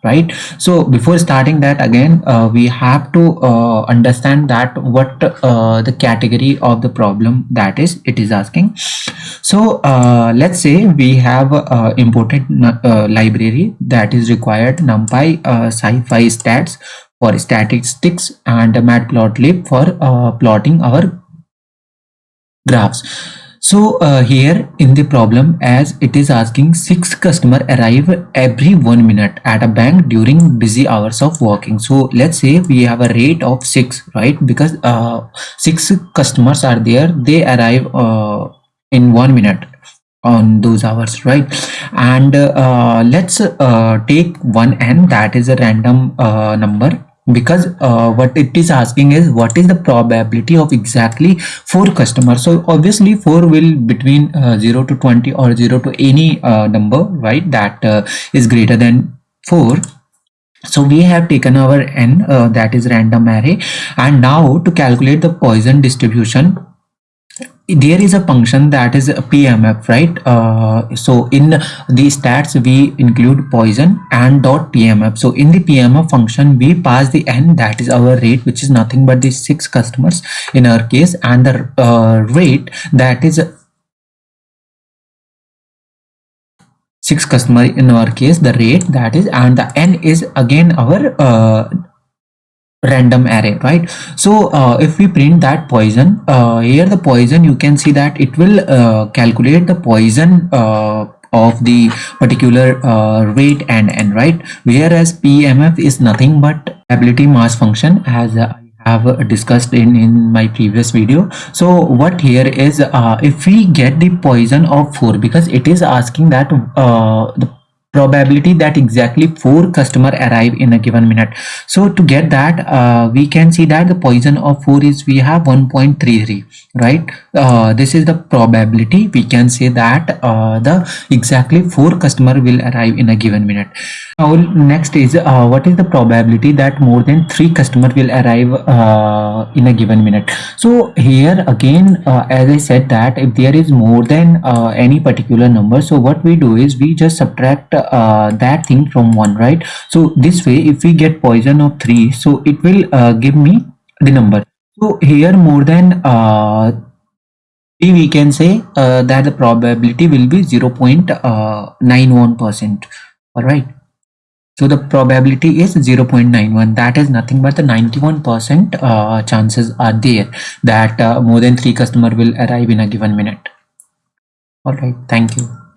right? So before starting that, again we have to understand that what the category of the problem that is it is asking. So let's say we have imported library that is required numpy, sci-fi stats for statistics, and matplotlib for plotting our graphs. So here in the problem, as it is asking 6 customer arrive every 1 minute at a bank during busy hours of working. So let's say we have a rate of 6, right? Because 6 customers are there, they arrive in 1 minute on those hours, right? And let's take 1n, that is a random number, because what it is asking is what is the probability of exactly 4 customers. So obviously 4 will between 0 to 20 or 0 to any number, right, that is greater than 4. So we have taken our n, that is random array, and now to calculate the Poisson distribution, there is a function that is a PMF, right? So in the stats we include Poisson and dot PMF. So in the PMF function we pass the n, that is our rate, which is nothing but the 6 customers in our case, and the rate, that is 6 customer in our case, the rate that is, and the n is again our random array, right? So if we print that Poisson, here the Poisson, you can see that it will calculate the Poisson of the particular rate and n, right? Whereas PMF is nothing but probability mass function, as I have discussed in my previous video. So what here is if we get the Poisson of 4, because it is asking that the probability that exactly 4 customer arrive in a given minute. So to get that, we can see that the Poisson of 4 is, we have 1.33, right? This is the probability. We can say that the exactly 4 customer will arrive in a given minute. Now next is what is the probability that more than 3 customer will arrive in a given minute. So here again, as I said, that if there is more than any particular number, so what we do is we just subtract that thing from 1, right? So this way, if we get Poisson of 3, so it will give me the number. So here more than 3, we can say that the probability will be 0.91%. All right. So the probability is 0.91. That is nothing but the 91% chances are there that more than 3 customer will arrive in a given minute. All right. Thank you.